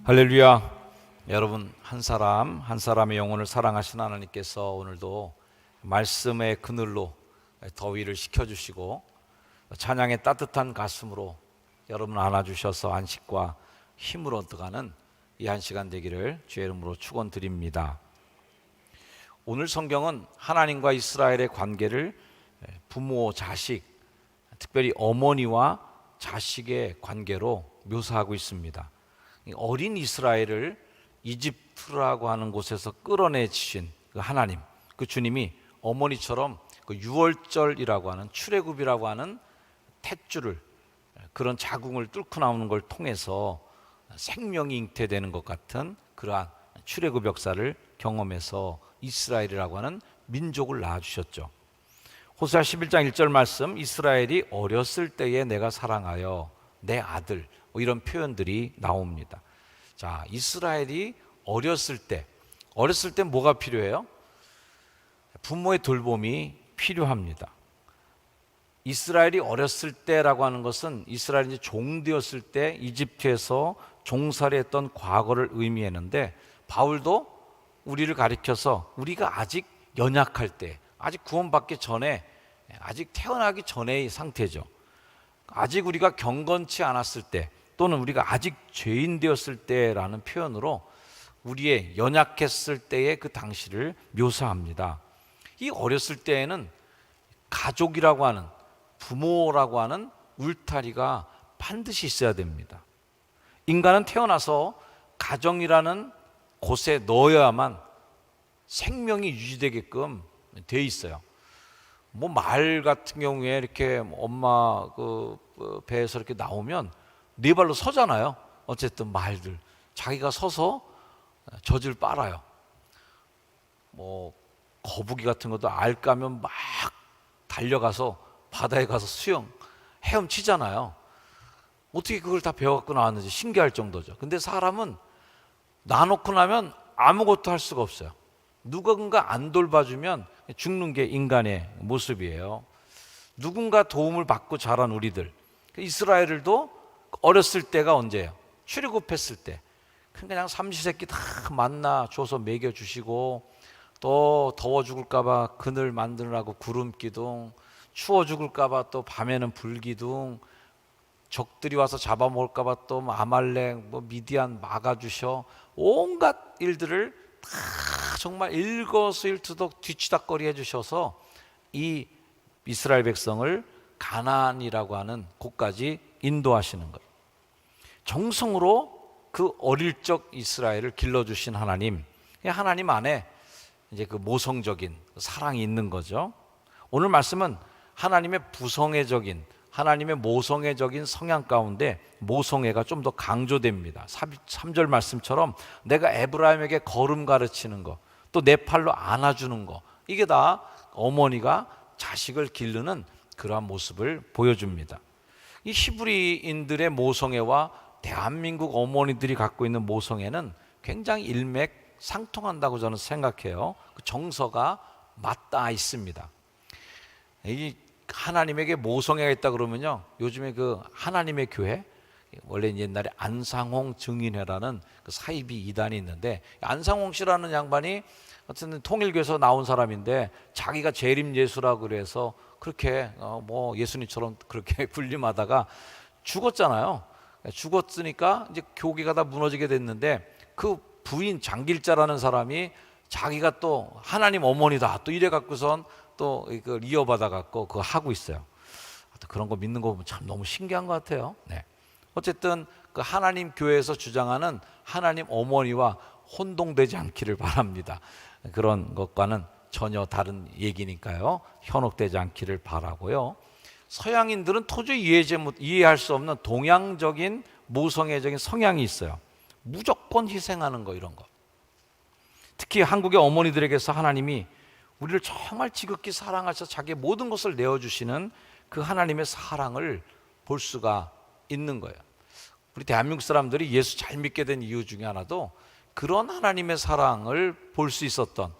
할렐루야. 여러분, 한 사람 한 사람의 영혼을 사랑하신 하나님께서 오늘도 말씀의 그늘로 더위를 식혀주시고 찬양의 따뜻한 가슴으로 여러분 안아주셔서 안식과 힘을 얻어가는 이 한 시간 되기를 주의 이름으로 축원드립니다. 오늘 성경은 하나님과 이스라엘의 관계를 부모, 자식, 특별히 어머니와 자식의 관계로 묘사하고 있습니다. 어린 이스라엘을 이집트라고 하는 곳에서 끌어내 주신 그 하나님, 그 주님이 어머니처럼 그 유월절이라고 하는 출애굽이라고 하는 탯줄을, 그런 자궁을 뚫고 나오는 걸 통해서 생명이 잉태되는 것 같은 그러한 출애굽 역사를 경험해서 이스라엘이라고 하는 민족을 낳아주셨죠. 호세아 11장 1절 말씀, 이스라엘이 어렸을 때에 내가 사랑하여 내 아들, 이런 표현들이 나옵니다. 자, 이스라엘이 어렸을 때 뭐가 필요해요? 부모의 돌봄이 필요합니다. 이스라엘이 어렸을 때라고 하는 것은 이스라엘이 종되었을 때 이집트에서 종살이 했던 과거를 의미했는데, 바울도 우리를 가리켜서 우리가 아직 연약할 때, 아직 구원받기 전에, 아직 태어나기 전의 상태죠. 아직 우리가 경건치 않았을 때, 또는 우리가 아직 죄인 되었을 때라는 표현으로 우리의 연약했을 때의 그 당시를 묘사합니다. 이 어렸을 때에는 가족이라고 하는, 부모라고 하는 울타리가 반드시 있어야 됩니다. 인간은 태어나서 가정이라는 곳에 넣어야만 생명이 유지되게끔 돼 있어요. 뭐 말 같은 경우에 이렇게 엄마 그 배에서 이렇게 나오면 네 발로 서잖아요. 어쨌든 말들 자기가 서서 젖을 빨아요. 뭐 거북이 같은 것도 알 까면 막 달려가서 바다에 가서 수영 헤엄치잖아요. 어떻게 그걸 다 배워갖고 나왔는지 신기할 정도죠. 근데 사람은 낳아놓고 나면 아무것도 할 수가 없어요. 누군가 안 돌봐주면 죽는 게 인간의 모습이에요. 누군가 도움을 받고 자란 우리들, 이스라엘도 어렸을 때가 언제예요? 출애굽했을 때. 그냥 삼시세끼 다 만나 줘서 먹여주시고, 또 더워 죽을까봐 그늘 만드느라고 구름 기둥, 추워 죽을까봐 또 밤에는 불 기둥, 적들이 와서 잡아먹을까봐 또 아말렉, 미디안 막아주셔, 온갖 일들을 다 정말 일거수일투족 뒤치다꺼리 해주셔서 이 이스라엘 백성을 가나안이라고 하는 곳까지 인도하시는 거예요. 정성으로 그 어릴 적 이스라엘을 길러주신 하나님, 하나님 안에 이제 그 모성적인 사랑이 있는 거죠. 오늘 말씀은 하나님의 부성애적인, 하나님의 모성애적인 성향 가운데 모성애가 좀 더 강조됩니다. 3절 말씀처럼 내가 에브라임에게 걸음 가르치는 거, 또 내 팔로 안아주는 거, 이게 다 어머니가 자식을 기르는 그러한 모습을 보여줍니다. 이 히브리인들의 모성애와 대한민국 어머니들이 갖고 있는 모성애는 굉장히 일맥상통한다고 저는 생각해요. 그 정서가 맞닿아 있습니다. 이 하나님에게 모성애가 있다 그러면요, 요즘에 그 하나님의 교회, 원래 옛날에 안상홍 증인회라는 그 사이비 이단이 있는데, 안상홍 씨라는 양반이 어쨌든 통일교에서 나온 사람인데 자기가 재림 예수라고 그래서 그렇게 뭐 예수님처럼 그렇게 군림하다가 죽었잖아요. 죽었으니까 이제 교계가 다 무너지게 됐는데, 그 부인 장길자라는 사람이 자기가 또 하나님 어머니다 또 이래 갖고선 또 이걸 이어받아 갖고 그거 하고 있어요. 그런 거 믿는 거 보면 참 너무 신기한 것 같아요. 네. 어쨌든 그 하나님 교회에서 주장하는 하나님 어머니와 혼동되지 않기를 바랍니다. 그런 것과는 전혀 다른 얘기니까요. 현혹되지 않기를 바라고요. 서양인들은 도저히 이해할 수 없는 동양적인 모성애적인 성향이 있어요. 무조건 희생하는 거, 이런 거. 특히 한국의 어머니들에게서 하나님이 우리를 정말 지극히 사랑하셔서 자기의 모든 것을 내어주시는 그 하나님의 사랑을 볼 수가 있는 거예요. 우리 대한민국 사람들이 예수 잘 믿게 된 이유 중에 하나도 그런 하나님의 사랑을 볼 수 있었던,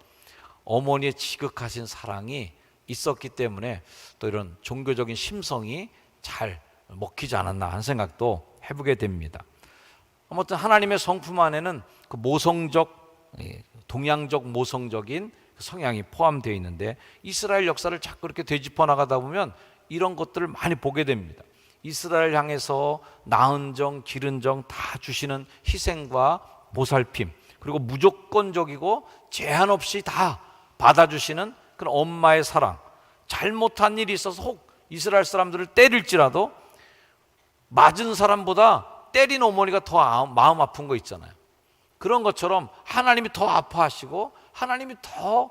어머니의 지극하신 사랑이 있었기 때문에 또 이런 종교적인 심성이 잘 먹히지 않았나 하는 생각도 해보게 됩니다. 아무튼 하나님의 성품 안에는 그 모성적, 동양적 모성적인 성향이 포함되어 있는데, 이스라엘 역사를 자꾸 이렇게 되짚어 나가다 보면 이런 것들을 많이 보게 됩니다. 이스라엘 향해서 나은 정, 기른 정 다 주시는 희생과 보살핌, 그리고 무조건적이고 제한 없이 다 받아주시는 그런 엄마의 사랑, 잘못한 일이 있어서 혹 이스라엘 사람들을 때릴지라도 맞은 사람보다 때린 어머니가 더 마음 아픈 거 있잖아요. 그런 것처럼 하나님이 더 아파하시고 하나님이 더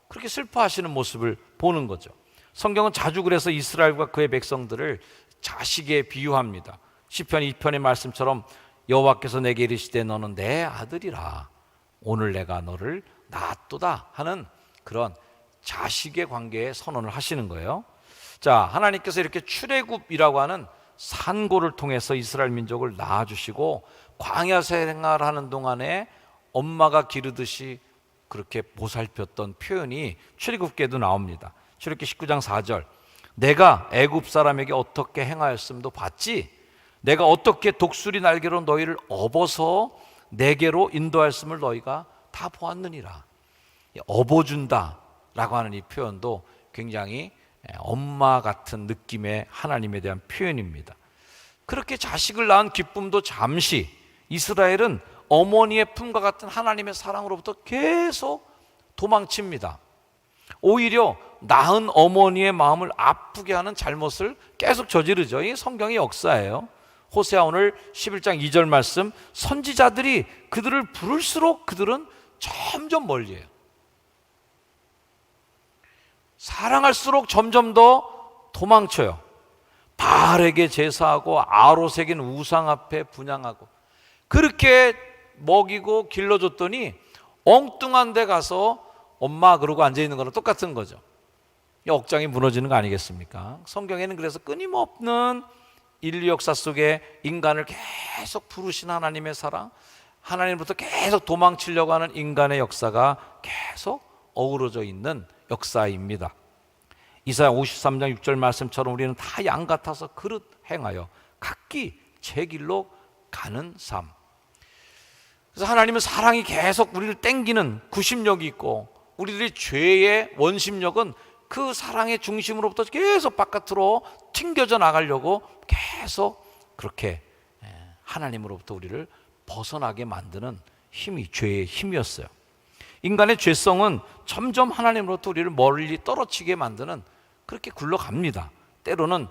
그렇게 슬퍼하시는 모습을 보는 거죠. 성경은 자주 그래서 이스라엘과 그의 백성들을 자식에 비유합니다. 시편 2편의 말씀처럼 여호와께서 내게 이르시되 너는 내 아들이라 오늘 내가 너를 낳았도다 하는 그런 자식의 관계에 선언을 하시는 거예요. 자, 하나님께서 이렇게 출애굽이라고 하는 산고를 통해서 이스라엘 민족을 낳아주시고 광야 생활하는 동안에 엄마가 기르듯이 그렇게 보살폈던 표현이 출애굽기에도 나옵니다. 출애굽기 19장 4절, 내가 애굽 사람에게 어떻게 행하였음도 봤지? 내가 어떻게 독수리 날개로 너희를 업어서 내게로 인도하였음을 너희가 다 보았느니라. 업어준다 라고 하는 이 표현도 굉장히 엄마 같은 느낌의 하나님에 대한 표현입니다. 그렇게 자식을 낳은 기쁨도 잠시, 이스라엘은 어머니의 품과 같은 하나님의 사랑으로부터 계속 도망칩니다. 오히려 낳은 어머니의 마음을 아프게 하는 잘못을 계속 저지르죠. 이게 성경의 역사예요. 호세아 오늘 11장 2절 말씀, 선지자들이 그들을 부를수록 그들은 점점 멀리해요. 사랑할수록 점점 더 도망쳐요. 바알에게 제사하고 아롯에겐 우상 앞에 분향하고, 그렇게 먹이고 길러줬더니 엉뚱한 데 가서 엄마 그러고 앉아있는 거랑 똑같은 거죠. 억장이 무너지는 거 아니겠습니까? 성경에는 그래서 끊임없는 인류 역사 속에 인간을 계속 부르신 하나님의 사랑, 하나님부터 계속 도망치려고 하는 인간의 역사가 계속 어우러져 있는 역사입니다. 이사야 53장 6절 말씀처럼 우리는 다 양 같아서 그릇 행하여 각기 제 길로 가는 삶. 그래서 하나님은 사랑이 계속 우리를 땡기는 구심력이 있고, 우리들의 죄의 원심력은 그 사랑의 중심으로부터 계속 바깥으로 튕겨져 나가려고 계속 그렇게 하나님으로부터 우리를 벗어나게 만드는 힘이 죄의 힘이었어요. 인간의 죄성은 점점 하나님으로부터 우리를 멀리 떨어지게 만드는, 그렇게 굴러갑니다. 때로는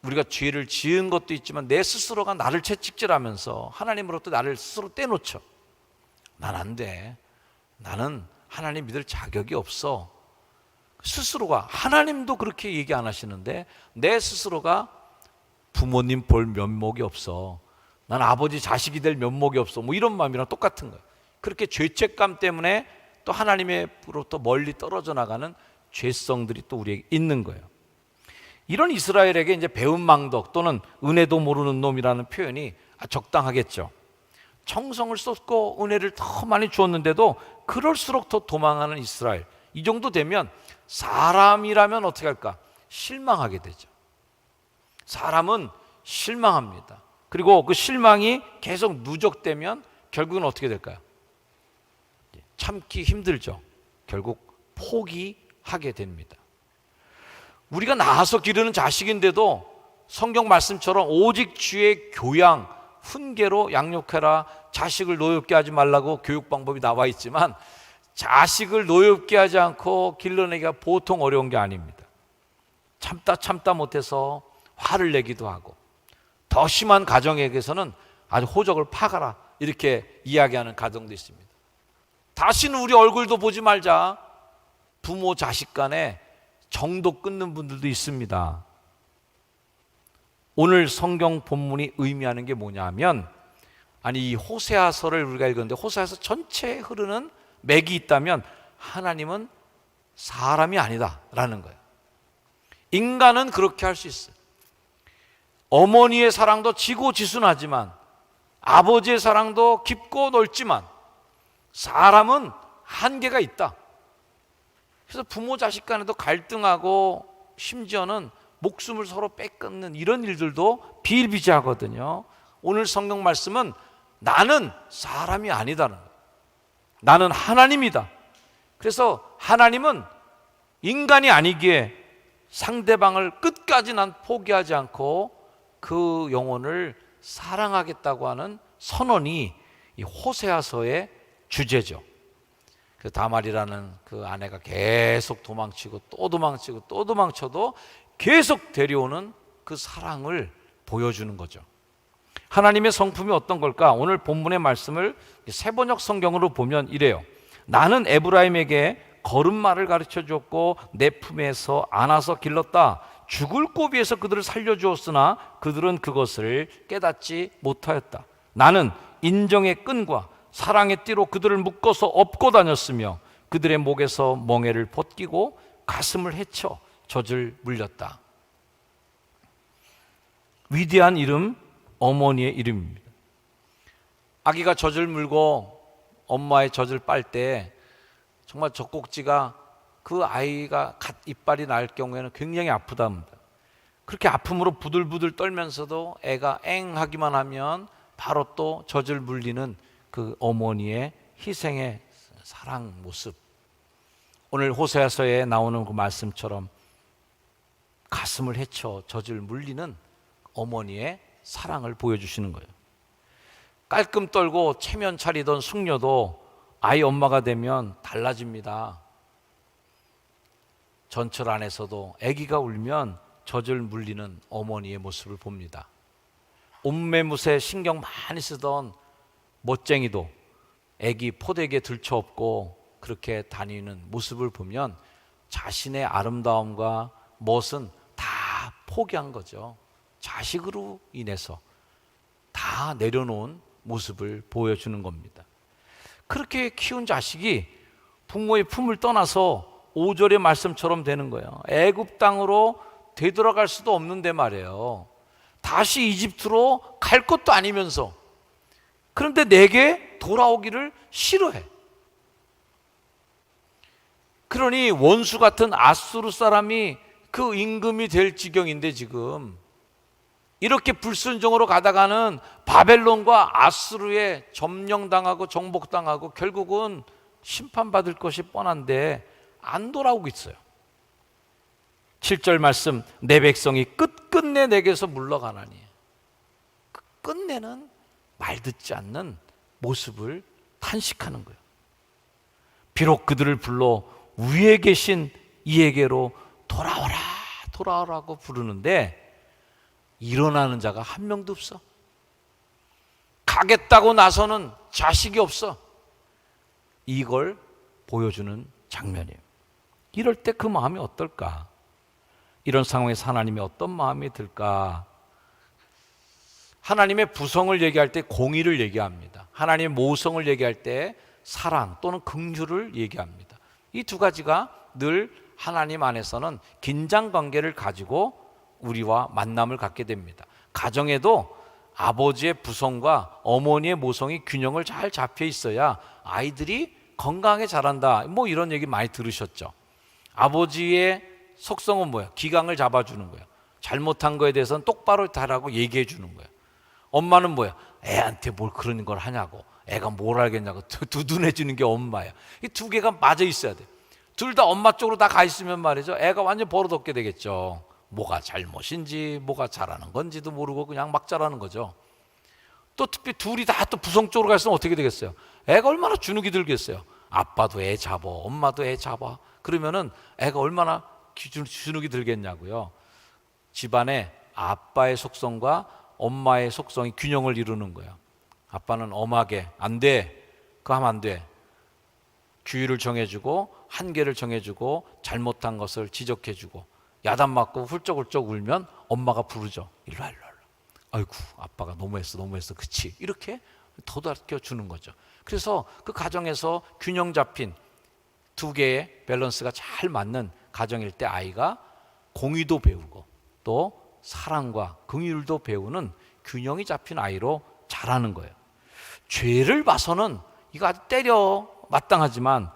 우리가 죄를 지은 것도 있지만 내 스스로가 나를 채찍질하면서 하나님으로부터 나를 스스로 떼놓죠. 난 안 돼. 나는 하나님 믿을 자격이 없어. 스스로가, 하나님도 그렇게 얘기 안 하시는데 내 스스로가 부모님 볼 면목이 없어. 난 아버지 자식이 될 면목이 없어. 뭐 이런 마음이랑 똑같은 거예요. 그렇게 죄책감 때문에 또 하나님으로부터 멀리 떨어져 나가는 죄성들이 또 우리에게 있는 거예요. 이런 이스라엘에게 이제 배은망덕 또는 은혜도 모르는 놈이라는 표현이 적당하겠죠. 청성을 쏟고 은혜를 더 많이 주었는데도 그럴수록 더 도망하는 이스라엘, 이 정도 되면 사람이라면 어떻게 할까? 실망하게 되죠. 사람은 실망합니다. 그리고 그 실망이 계속 누적되면 결국은 어떻게 될까요? 참기 힘들죠. 결국 포기하게 됩니다. 우리가 낳아서 기르는 자식인데도 성경 말씀처럼 오직 주의 교양, 훈계로 양육해라, 자식을 노엽게 하지 말라고 교육 방법이 나와 있지만 자식을 노엽게 하지 않고 길러내기가 보통 어려운 게 아닙니다. 참다 못해서 화를 내기도 하고, 더 심한 가정에게서는 아주 호적을 파가라 이렇게 이야기하는 가정도 있습니다. 다시는 우리 얼굴도 보지 말자. 부모 자식 간에 정도 끊는 분들도 있습니다. 오늘 성경 본문이 의미하는 게 뭐냐면, 아니 이 호세아서를 우리가 읽었는데 호세아서 전체에 흐르는 맥이 있다면 하나님은 사람이 아니다라는 거예요. 인간은 그렇게 할 수 있어요. 어머니의 사랑도 지고지순하지만, 아버지의 사랑도 깊고 넓지만 사람은 한계가 있다. 그래서 부모 자식 간에도 갈등하고 심지어는 목숨을 서로 빼앗는 이런 일들도 비일비재하거든요. 오늘 성경 말씀은 나는 사람이 아니다는 거예요. 나는 하나님이다. 그래서 하나님은 인간이 아니기에 상대방을 끝까지 난 포기하지 않고 그 영혼을 사랑하겠다고 하는 선언이 이 호세아서의 주제죠. 그 다말이라는 그 아내가 계속 도망치고 또 도망치고 또 도망쳐도 계속 데려오는 그 사랑을 보여주는 거죠. 하나님의 성품이 어떤 걸까? 오늘 본문의 말씀을 세번역 성경으로 보면 이래요. 나는 에브라임에게 걸음마를 가르쳐 주었고 내 품에서 안아서 길렀다. 죽을 고비에서 그들을 살려주었으나 그들은 그것을 깨닫지 못하였다. 나는 인정의 끈과 사랑의 띠로 그들을 묶어서 업고 다녔으며 그들의 목에서 멍에를 벗기고 가슴을 헤쳐 젖을 물렸다. 위대한 이름, 어머니의 이름입니다. 아기가 젖을 물고 엄마의 젖을 빨 때 정말 젖꼭지가 그 아이가 갓 이빨이 날 경우에는 굉장히 아프답니다. 그렇게 아픔으로 부들부들 떨면서도 애가 엥 하기만 하면 바로 또 젖을 물리는 그 어머니의 희생의 사랑 모습. 오늘 호세아서에 나오는 그 말씀처럼 가슴을 헤쳐 젖을 물리는 어머니의 사랑을 보여주시는 거예요. 깔끔 떨고 체면 차리던 숙녀도 아이 엄마가 되면 달라집니다. 전철 안에서도 아기가 울면 젖을 물리는 어머니의 모습을 봅니다. 옷매무새 신경 많이 쓰던 멋쟁이도 아기 포대기에 들쳐업고 그렇게 다니는 모습을 보면 자신의 아름다움과 멋은 다 포기한 거죠. 자식으로 인해서 다 내려놓은 모습을 보여주는 겁니다. 그렇게 키운 자식이 부모의 품을 떠나서 5절의 말씀처럼 되는 거예요. 애굽 땅으로 되돌아갈 수도 없는데 말이에요. 다시 이집트로 갈 것도 아니면서 그런데 내게 돌아오기를 싫어해. 그러니 원수 같은 아수르 사람이 그 임금이 될 지경인데 지금 이렇게 불순종으로 가다가는 바벨론과 아수르에 점령당하고 정복당하고 결국은 심판받을 것이 뻔한데 안 돌아오고 있어요. 7절 말씀, 내 백성이 끝끝내 내게서 물러가나니. 끝내는 말 듣지 않는 모습을 탄식하는 거예요. 비록 그들을 불러 위에 계신 이에게로 돌아오라 돌아오라고 부르는데 일어나는 자가 한 명도 없어. 가겠다고 나서는 자식이 없어. 이걸 보여주는 장면이에요. 이럴 때 그 마음이 어떨까? 이런 상황에서 하나님이 어떤 마음이 들까? 하나님의 부성을 얘기할 때 공의를 얘기합니다. 하나님의 모성을 얘기할 때 사랑 또는 긍휼을 얘기합니다. 이 두 가지가 늘 하나님 안에서는 긴장 관계를 가지고 우리와 만남을 갖게 됩니다. 가정에도 아버지의 부성과 어머니의 모성이 균형을 잘 잡혀 있어야 아이들이 건강하게 자란다. 뭐 이런 얘기 많이 들으셨죠. 아버지의 속성은 뭐야? 기강을 잡아주는 거예요. 잘못한 거에 대해서는 똑바로 하라고 얘기해 주는 거예요. 엄마는 뭐야? 애한테 뭘 그런 걸 하냐고. 애가 뭘 알겠냐고 두둔해 주는 게 엄마야. 이 두 개가 맞아 있어야 돼. 둘 다 엄마 쪽으로 다 가 있으면 말이죠. 애가 완전 버릇없게 되겠죠. 뭐가 잘못인지 뭐가 잘하는 건지도 모르고 그냥 막 잘하는 거죠. 또 특히 둘이 다 또 부성 쪽으로 가 있으면 어떻게 되겠어요? 애가 얼마나 주눅이 들겠어요. 아빠도 애 잡아, 엄마도 애 잡아. 그러면은 애가 얼마나 주눅이 들겠냐고요. 집안에 아빠의 속성과 엄마의 속성이 균형을 이루는 거예요. 아빠는 엄하게 안 돼, 그거 하면 안 돼. 규율을 정해주고 한계를 정해주고 잘못한 것을 지적해주고 야단 맞고 훌쩍훌쩍 울면 엄마가 부르죠. 일로 와, 일로 와. 아이고 아빠가 너무했어 그치? 이렇게 도닥여 주는 거죠. 그래서 그 가정에서 균형 잡힌 두 개의 밸런스가 잘 맞는 가정일 때 아이가 공의도 배우고 또 사랑과 긍휼도 배우는 균형이 잡힌 아이로 자라는 거예요. 죄를 봐서는 이거 아주 때려 마땅하지만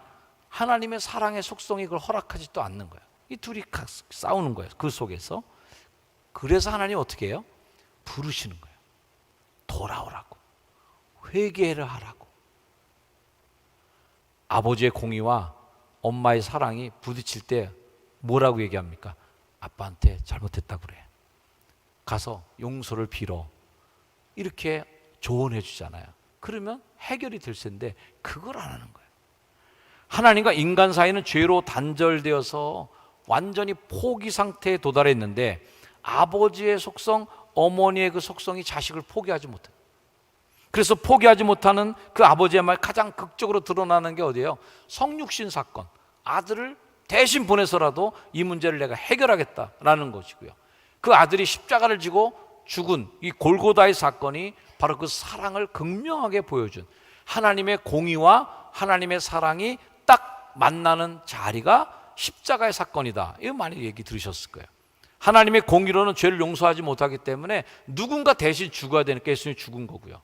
하나님의 사랑의 속성이 그걸 허락하지도 않는 거예요. 이 둘이 싸우는 거예요. 그 속에서. 그래서 하나님 어떻게 해요? 부르시는 거예요. 돌아오라고, 회개를 하라고. 아버지의 공의와 엄마의 사랑이 부딪힐 때 뭐라고 얘기합니까? 아빠한테 잘못했다 그래, 가서 용서를 빌어, 이렇게 조언해 주잖아요. 그러면 해결이 될 텐데 그걸 안 하는 거예요. 하나님과 인간 사이는 죄로 단절되어서 완전히 포기 상태에 도달했는데 아버지의 속성, 어머니의 그 속성이 자식을 포기하지 못해요. 그래서 포기하지 못하는 그 아버지의 말 가장 극적으로 드러나는 게 어디예요? 성육신 사건. 아들을 대신 보내서라도 이 문제를 내가 해결하겠다라는 것이고요. 그 아들이 십자가를 지고 죽은 이 골고다의 사건이 바로 그 사랑을 극명하게 보여준, 하나님의 공의와 하나님의 사랑이 딱 만나는 자리가 십자가의 사건이다. 이거 많이 얘기 들으셨을 거예요. 하나님의 공의로는 죄를 용서하지 못하기 때문에 누군가 대신 죽어야 되니까 예수님이 죽은 거고요.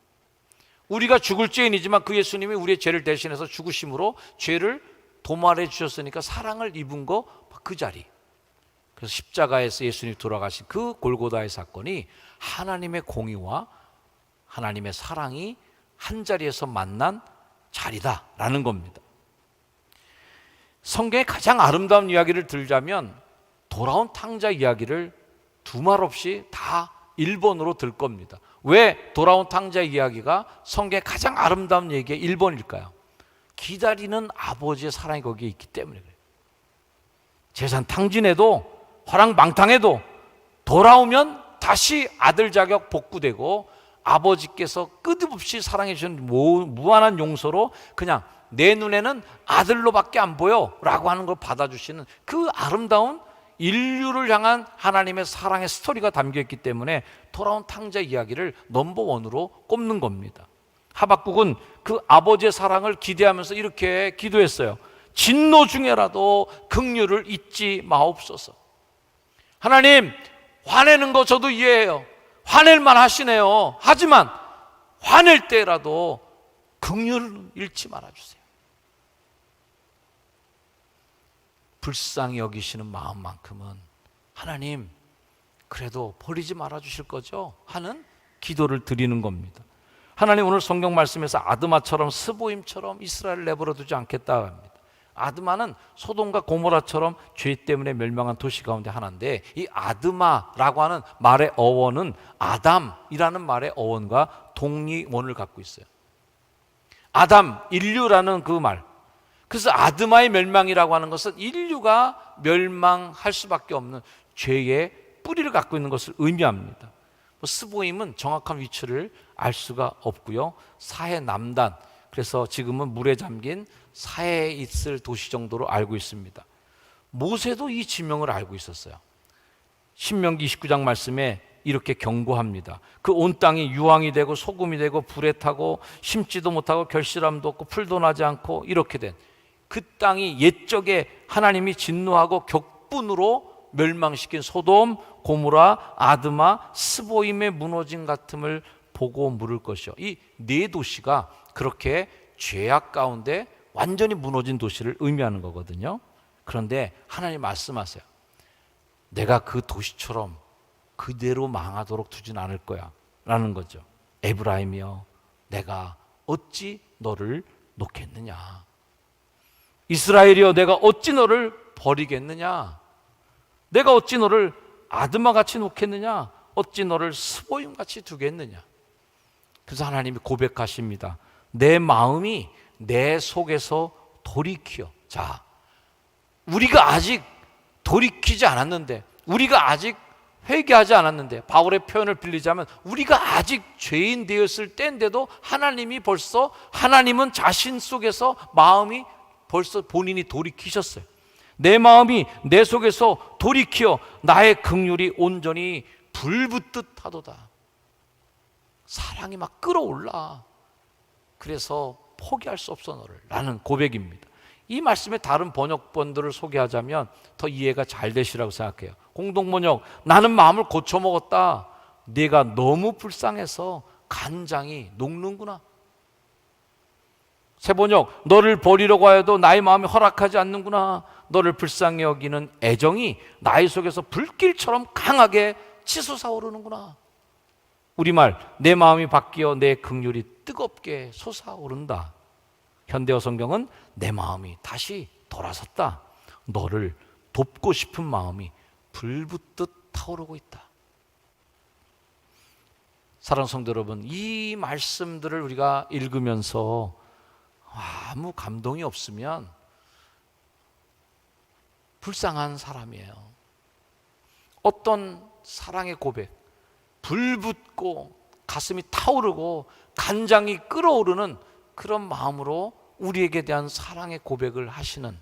우리가 죽을 죄인이지만 그 예수님이 우리의 죄를 대신해서 죽으심으로 죄를 도말해 주셨으니까 사랑을 입은 거 그 자리. 그래서 십자가에서 예수님이 돌아가신 그 골고다의 사건이 하나님의 공의와 하나님의 사랑이 한 자리에서 만난 자리다라는 겁니다. 성경의 가장 아름다운 이야기를 들자면 돌아온 탕자 이야기를 두말 없이 다 1번으로 들 겁니다. 왜 돌아온 탕자 이야기가 성경의 가장 아름다운 얘기의 1번일까요? 기다리는 아버지의 사랑이 거기에 있기 때문에 그래요. 재산 탕진해도 화랑망탕해도 돌아오면 다시 아들 자격 복구되고 아버지께서 끝없이 사랑해 주시는 무한한 용서로 그냥 내 눈에는 아들로밖에 안 보여 라고 하는 걸 받아주시는 그 아름다운 인류를 향한 하나님의 사랑의 스토리가 담겨있기 때문에 돌아온 탕자 이야기를 넘버원으로 꼽는 겁니다. 하박국은 그 아버지의 사랑을 기대하면서 이렇게 기도했어요. 진노 중에라도 긍휼을 잊지 마옵소서. 하나님, 화내는 거 저도 이해해요. 화낼만 하시네요. 하지만 화낼 때라도 긍휼을 잃지 말아주세요. 불쌍히 여기시는 마음만큼은 하나님 그래도 버리지 말아주실 거죠? 하는 기도를 드리는 겁니다. 하나님 오늘 성경 말씀에서 아드마처럼 스보임처럼 이스라엘을 내버려 두지 않겠다 합니다. 아드마는 소돔과 고모라처럼 죄 때문에 멸망한 도시 가운데 하나인데 이 아드마라고 하는 말의 어원은 아담이라는 말의 어원과 동리원을 갖고 있어요. 아담, 인류라는 그 말. 그래서 아드마의 멸망이라고 하는 것은 인류가 멸망할 수밖에 없는 죄의 뿌리를 갖고 있는 것을 의미합니다. 스보임은 정확한 위치를 알 수가 없고요. 사해 남단, 그래서 지금은 물에 잠긴 사해에 있을 도시 정도로 알고 있습니다. 모세도 이 지명을 알고 있었어요. 신명기 29장 말씀에 이렇게 경고합니다. 그 온 땅이 유황이 되고 소금이 되고 불에 타고 심지도 못하고 결실함도 없고 풀도 나지 않고 이렇게 된 그 땅이 옛적에 하나님이 진노하고 격분으로 멸망시킨 소돔, 고모라, 아드마, 스보임의 무너짐 같음을 보고 물을 것이요. 이 네 도시가 그렇게 죄악 가운데 완전히 무너진 도시를 의미하는 거거든요. 그런데 하나님 말씀하세요. 내가 그 도시처럼 그대로 망하도록 두진 않을 거야 라는 거죠. 에브라임이여 내가 어찌 너를 놓겠느냐. 이스라엘이여 내가 어찌 너를 버리겠느냐. 내가 어찌 너를 아드마같이 놓겠느냐. 어찌 너를 스보임같이 두겠느냐. 그래서 하나님이 고백하십니다. 내 마음이 내 속에서 돌이키어. 자, 우리가 아직 돌이키지 않았는데, 우리가 아직 회개하지 않았는데, 바울의 표현을 빌리자면 우리가 아직 죄인 되었을 때인데도 하나님이 벌써, 하나님은 자신 속에서 마음이 벌써 본인이 돌이키셨어요. 내 마음이 내 속에서 돌이키어 나의 긍휼이 온전히 불붙듯 하도다. 사랑이 막 끓어올라. 그래서 포기할 수 없어 너를 라는 고백입니다. 이 말씀의 다른 번역본들을 소개하자면 더 이해가 잘 되시라고 생각해요. 공동번역, 나는 마음을 고쳐먹었다. 네가 너무 불쌍해서 간장이 녹는구나. 새번역, 너를 버리려고 하여도 나의 마음이 허락하지 않는구나. 너를 불쌍히 여기는 애정이 나의 속에서 불길처럼 강하게 치솟아 오르는구나. 우리말 내 마음이 바뀌어 내 긍휼이 뜨겁게 솟아오른다. 현대어 성경은 내 마음이 다시 돌아섰다. 너를 돕고 싶은 마음이 불붙듯 타오르고 있다. 사랑하는 성도 여러분, 이 말씀들을 우리가 읽으면서 아무 감동이 없으면 불쌍한 사람이에요. 어떤 사랑의 고백, 불붙고 가슴이 타오르고 간장이 끓어오르는 그런 마음으로 우리에게 대한 사랑의 고백을 하시는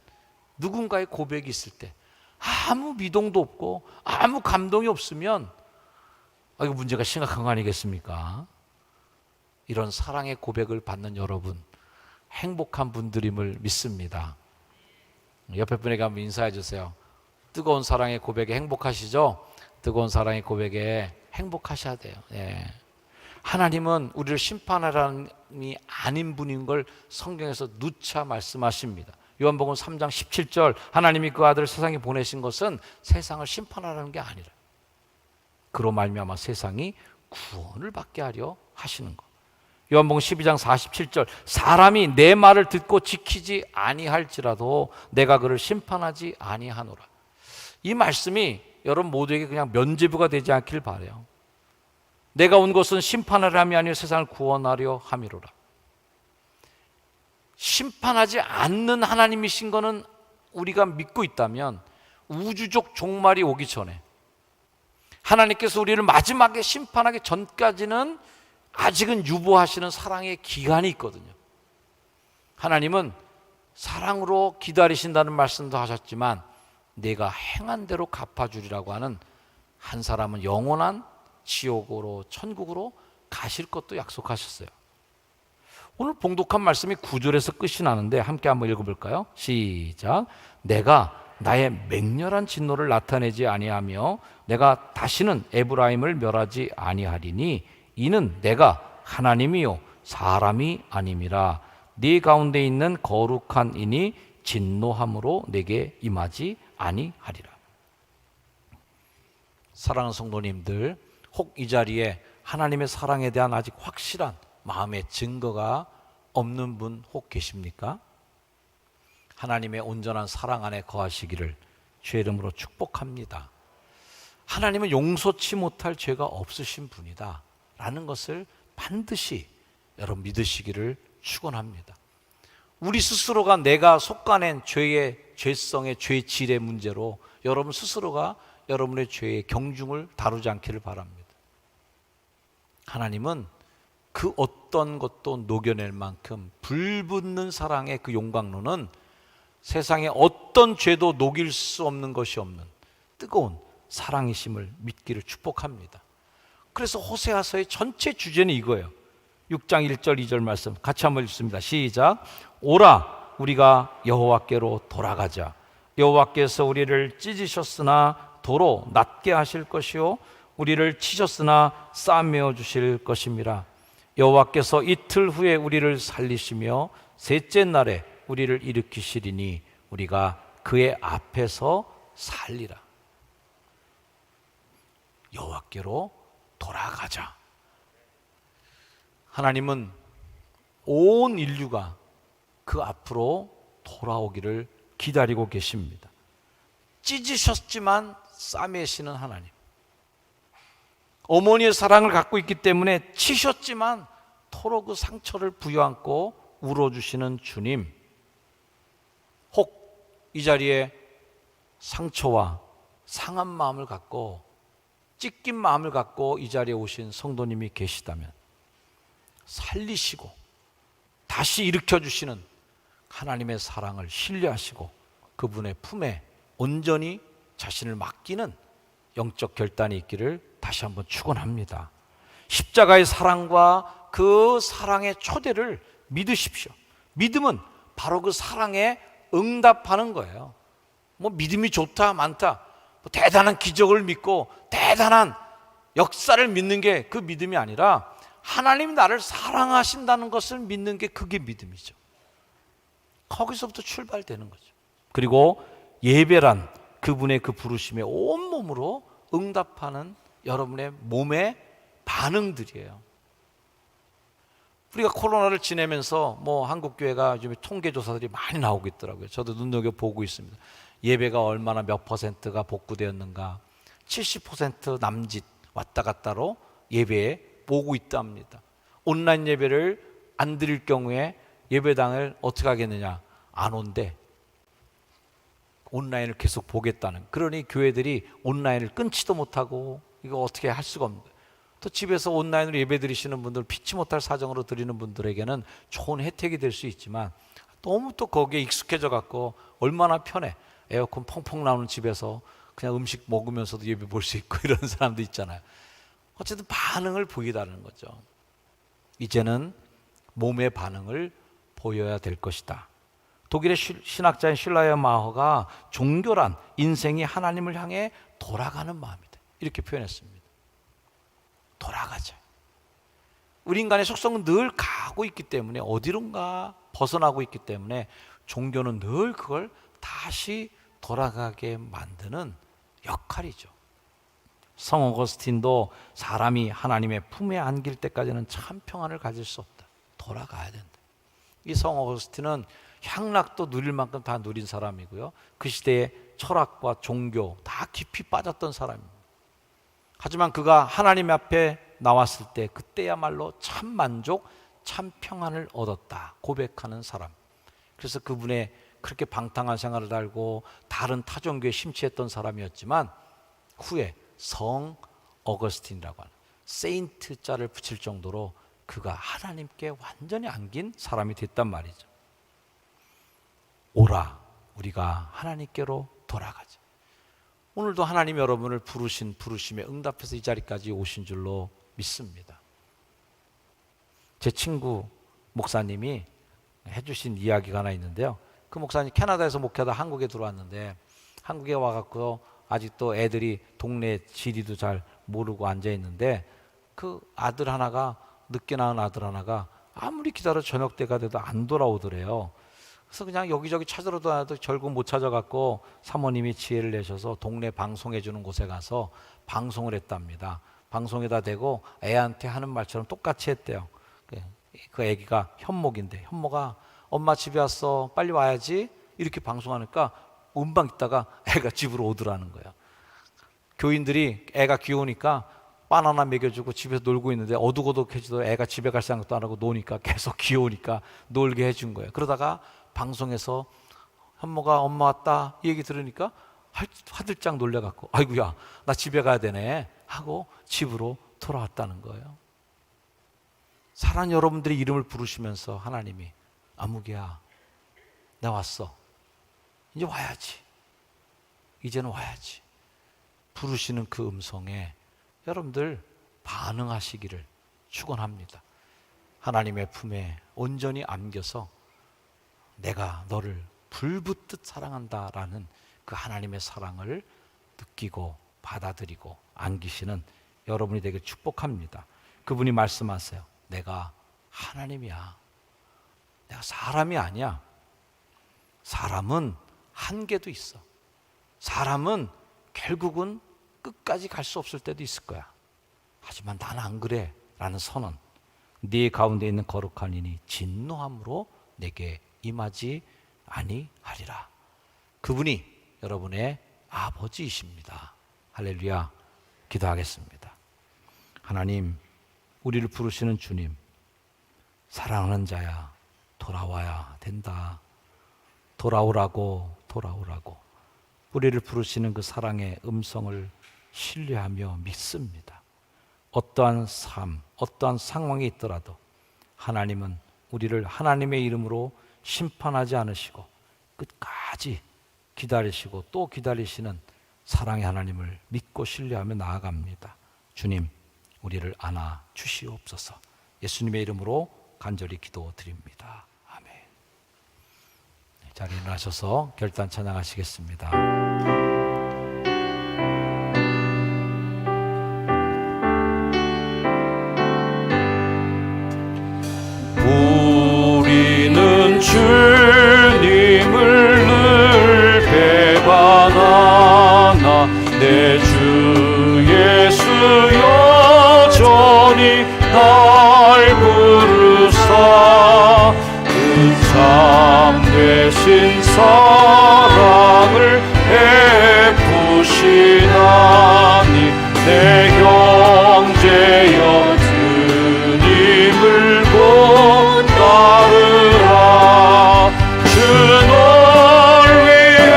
누군가의 고백이 있을 때 아무 미동도 없고 아무 감동이 없으면 이거 문제가 심각한 거 아니겠습니까? 이런 사랑의 고백을 받는 여러분, 행복한 분들임을 믿습니다. 옆에 분에게 한번 인사해 주세요. 뜨거운 사랑의 고백에 행복하시죠? 뜨거운 사랑의 고백에 행복하셔야 돼요. 예. 하나님은 우리를 심판하라는 이 아닌 분인 걸 성경에서 누차 말씀하십니다. 요한복음 3장 17절, 하나님이 그 아들을 세상에 보내신 것은 세상을 심판하라는 게 아니라 그로 말미암아 세상이 구원을 받게 하려 하시는 것. 요한복음 12장 47절, 사람이 내 말을 듣고 지키지 아니할지라도 내가 그를 심판하지 아니하노라. 이 말씀이 여러분 모두에게 그냥 면죄부가 되지 않길 바라요. 내가 온 것은 심판하려 함이 아니요 세상을 구원하려 함이로라. 심판하지 않는 하나님이신 것은 우리가 믿고 있다면 우주적 종말이 오기 전에 하나님께서 우리를 마지막에 심판하기 전까지는 아직은 유보하시는 사랑의 기간이 있거든요. 하나님은 사랑으로 기다리신다는 말씀도 하셨지만 내가 행한 대로 갚아주리라고 하는, 한 사람은 영원한 지옥으로 천국으로 가실 것도 약속하셨어요. 오늘 봉독한 말씀이 9절에서 끝이 나는데 함께 한번 읽어볼까요? 시작. 내가 나의 맹렬한 진노를 나타내지 아니하며 내가 다시는 에브라임을 멸하지 아니하리니 이는 내가 하나님이요 사람이 아님이라. 네 가운데 있는 거룩한 이니 진노함으로 내게 임하지 아니하리라. 사랑하는 성도님들, 혹 이 자리에 하나님의 사랑에 대한 아직 확실한 마음의 증거가 없는 분 혹 계십니까? 하나님의 온전한 사랑 안에 거하시기를 주의 이름으로 축복합니다. 하나님은 용서치 못할 죄가 없으신 분이다 라는 것을 반드시 여러분 믿으시기를 축원합니다. 우리 스스로가 내가 속아낸 죄의 죄성의 죄의 질의 문제로 여러분 스스로가 여러분의 죄의 경중을 다루지 않기를 바랍니다. 하나님은 그 어떤 것도 녹여낼 만큼 불붙는 사랑의 그 용광로는 세상에 어떤 죄도 녹일 수 없는 것이 없는 뜨거운 사랑이심을 믿기를 축복합니다. 그래서 호세아서의 전체 주제는 이거예요. 6장 1절 2절 말씀 같이 한번 읽습니다. 시작. 오라 우리가 여호와께로 돌아가자. 여호와께서 우리를 찢으셨으나 도로 낫게 하실 것이요 우리를 치셨으나 싸매어 주실 것임이라. 여호와께서 이틀 후에 우리를 살리시며 셋째 날에 우리를 일으키시리니 우리가 그의 앞에서 살리라. 여호와께로 돌아가자. 하나님은 온 인류가 그 앞으로 돌아오기를 기다리고 계십니다. 찢으셨지만 싸매시는 하나님, 어머니의 사랑을 갖고 있기 때문에 치셨지만 토로 그 상처를 부여안고 울어주시는 주님, 혹 이 자리에 상처와 상한 마음을 갖고 찢긴 마음을 갖고 이 자리에 오신 성도님이 계시다면 살리시고 다시 일으켜주시는 하나님의 사랑을 신뢰하시고 그분의 품에 온전히 자신을 맡기는 영적 결단이 있기를 다시 한번 축원합니다. 십자가의 사랑과 그 사랑의 초대를 믿으십시오. 믿음은 바로 그 사랑에 응답하는 거예요. 뭐 믿음이 좋다 많다, 뭐 대단한 기적을 믿고 대단한 역사를 믿는 게 그 믿음이 아니라 하나님이 나를 사랑하신다는 것을 믿는 게 그게 믿음이죠. 거기서부터 출발되는 거죠. 그리고 예배란 그분의 그 부르심에 온몸으로 응답하는 여러분의 몸의 반응들이에요. 우리가 코로나를 지내면서 한국 교회가 요즘에 통계 조사들이 많이 나오고 있더라고요. 저도 눈여겨보고 있습니다. 예배가 얼마나 몇 퍼센트가 복구되었는가, 70% 남짓 왔다 갔다로 예배에 오고 있답니다. 온라인 예배를 안 드릴 경우에 예배당을 어떻게 하겠느냐, 안 온대. 온라인을 계속 보겠다는. 그러니 교회들이 온라인을 끊지도 못하고 이거 어떻게 할 수가 없는 거예요. 또 집에서 온라인으로 예배 드리시는 분들, 피치 못할 사정으로 드리는 분들에게는 좋은 혜택이 될 수 있지만 너무 또 거기에 익숙해져 갖고 얼마나 편해. 에어컨 펑펑 나오는 집에서 그냥 음식 먹으면서도 예배 볼 수 있고 이런 사람도 있잖아요. 어쨌든 반응을 보이다는 거죠. 이제는 몸의 반응을 보여야 될 것이다. 독일의 신학자인 슐라이어 마허가 종교란 인생이 하나님을 향해 돌아가는 마음이다, 이렇게 표현했습니다. 돌아가자. 우리 인간의 속성은 늘 가고 있기 때문에, 어디론가 벗어나고 있기 때문에 종교는 늘 그걸 다시 돌아가게 만드는 역할이죠. 성 어거스틴도 사람이 하나님의 품에 안길 때까지는 참 평안을 가질 수 없다. 돌아가야 된다. 이 성 어거스틴은 향락도 누릴 만큼 다 누린 사람이고요. 그 시대의 철학과 종교 다 깊이 빠졌던 사람입니다. 하지만 그가 하나님 앞에 나왔을 때 그때야말로 참 만족, 참 평안을 얻었다 고백하는 사람. 그래서 그분의 그렇게 방탕한 생활을 달고 다른 타종교에 심취했던 사람이었지만 후에 성 어거스틴이라고 하는 세인트 자를 붙일 정도로 그가 하나님께 완전히 안긴 사람이 됐단 말이죠. 오라, 우리가 하나님께로 돌아가자. 오늘도 하나님 여러분을 부르신 부르심에 응답해서 이 자리까지 오신 줄로 믿습니다. 제 친구 목사님이 해주신 이야기가 하나 있는데요. 그 목사님 캐나다에서 목회하다 한국에 들어왔는데, 한국에 와갖고 아직도 애들이 동네 지리도 잘 모르고 앉아있는데, 그 아들 하나가, 늦게 낳은 아들 하나가 아무리 기다려 저녁 때가 돼도 안 돌아오더래요. 그래서 그냥 여기저기 찾으러 다녀도 결국 못 찾아갖고 사모님이 지혜를 내셔서 동네 방송해 주는 곳에 가서 방송을 했답니다. 방송에다 대고 애한테 하는 말처럼 똑같이 했대요. 그 애기가 현목인데, 현목아 엄마 집에 왔어, 빨리 와야지, 이렇게 방송하니까 음방 있다가 애가 집으로 오더라는 거예요. 교인들이 애가 귀여우니까 바나나 먹여주고 집에서 놀고 있는데 어둑어둑해지도 애가 집에 갈 생각도 안 하고 노니까 계속 귀여우니까 놀게 해준 거예요. 그러다가 방송에서 현모가 엄마 왔다 이 얘기 들으니까 화들짝 놀래갖고 아이고야 나 집에 가야 되네 하고 집으로 돌아왔다는 거예요. 사랑하는 여러분들의 이름을 부르시면서 하나님이 아무개야 나 왔어, 이제 와야지, 이제는 와야지 부르시는 그 음성에 여러분들 반응하시기를 축원합니다. 하나님의 품에 온전히 안겨서 내가 너를 불붙듯 사랑한다라는 그 하나님의 사랑을 느끼고 받아들이고 안기시는 여러분이 되길 축복합니다. 그분이 말씀하세요. 내가 하나님이야. 내가 사람이 아니야. 사람은 한계도 있어. 사람은 결국은 끝까지 갈 수 없을 때도 있을 거야. 하지만 나는 안 그래 라는 선언. 네 가운데 있는 거룩한 이니 진노함으로 내게 임하지 아니하리라. 그분이 여러분의 아버지이십니다. 할렐루야. 기도하겠습니다. 하나님, 우리를 부르시는 주님, 사랑하는 자야 돌아와야 된다. 돌아오라고 돌아오라고 우리를 부르시는 그 사랑의 음성을 신뢰하며 믿습니다. 어떠한 삶, 어떠한 상황이 있더라도 하나님은 우리를 하나님의 이름으로 심판하지 않으시고 끝까지 기다리시고 또 기다리시는 사랑의 하나님을 믿고 신뢰하며 나아갑니다. 주님, 우리를 안아 주시옵소서. 예수님의 이름으로 간절히 기도드립니다. 아멘. 자리에 일어나셔서 결단 찬양하시겠습니다. 우리는 주님을 늘 배반하나 내 주 예수 여전 날 부르사 그 참되신 사랑을 베푸시나니 내 형제여 주님을 곧 따르라 주 널 위해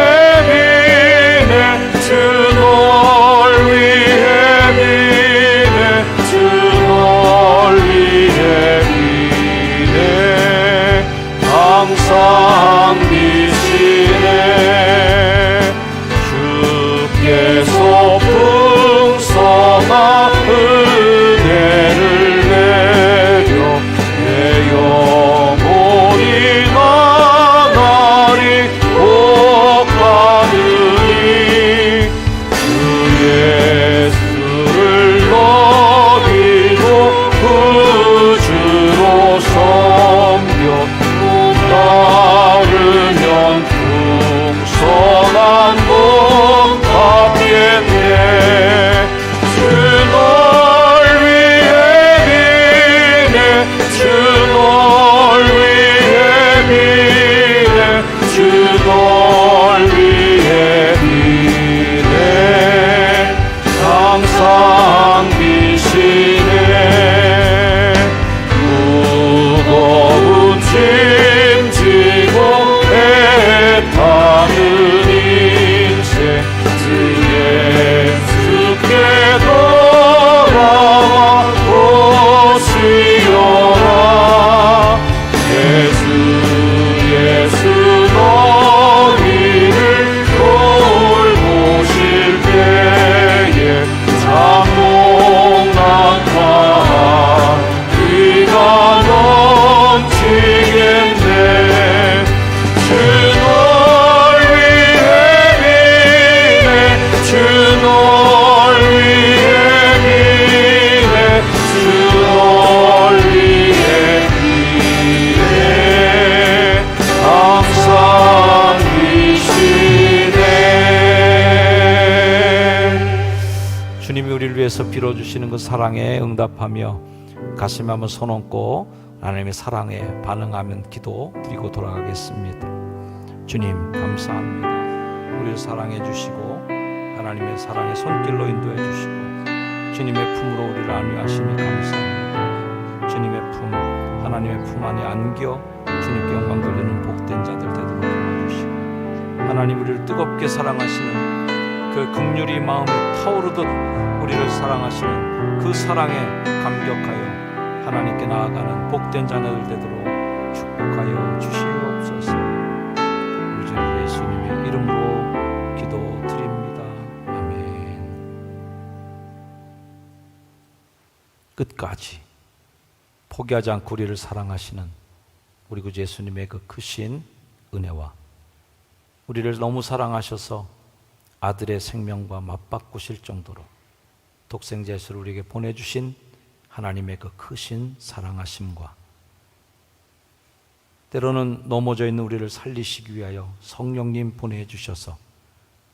비네 주 널 위해 비네 주 널 위해 비네 항상 비시네 주께서 풍성한 은혜를 내려 내 영혼이 나날이 복받으니 주 예수를 너희도 구주로 섬겨 따르면 풍성한 복 받겠네 주 널 위해 비네 주 널 위해 비네 주 널 위해 비네 항상 비시네 무거운 짐 지고 애타는 인생 주 예수께 돌아와 오시어라 예수 너희를 돌보실 때에 장롱난과 의가 넘치겠네 주 널 위해 비네 주 널 위해 비네 주 널 위해 비네 항상 비시네 주님이 우리를 위해서 빌어주시는 그 사랑에 응답하며 가슴에 한번 손 얹고 하나님의 사랑에 반응하면 기도 드리고 돌아가겠습니다. 주님 감사합니다. 우리를 사랑해 주시고 하나님의 사랑의 손길로 인도해 주시고 주님의 품으로 우리를 안위하시니 감사합니다. 주님의 품, 하나님의 품 안에 안겨 주님께 영광 돌리는 복된 자들 되도록 도와주시고 하나님 우리를 뜨겁게 사랑하시는 그 긍휼이 마음이 타오르듯 우리를 사랑하시는 그 사랑에 감격하여 하나님께 나아가는 복된 자녀들 되도록 축복하여 주시옵소서. 우리 주 예수님의 이름으로 기도드립니다. 아멘. 끝까지 포기하지 않고 우리를 사랑하시는 우리 구주 예수님의 그 크신 은혜와 우리를 너무 사랑하셔서 아들의 생명과 맞바꾸실 정도로 독생자 예수를 우리에게 보내주신 하나님의 그 크신 사랑하심과 때로는 넘어져 있는 우리를 살리시기 위하여 성령님 보내주셔서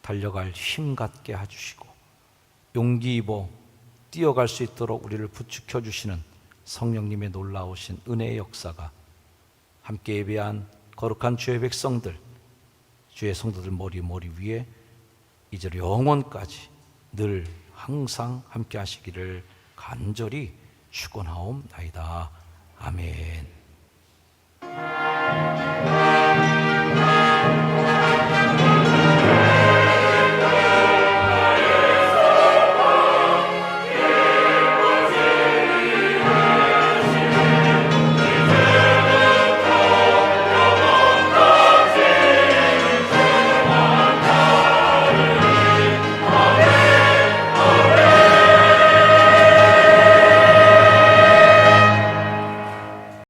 달려갈 힘 갖게 해주시고 용기 입어 뛰어갈 수 있도록 우리를 부축해 주시는 성령님의 놀라우신 은혜의 역사가 함께 예배한 거룩한 주의 백성들, 주의 성도들 머리 위에 이제로 영원까지 늘 항상 함께 하시기를 간절히 축원하옵나이다. 아멘.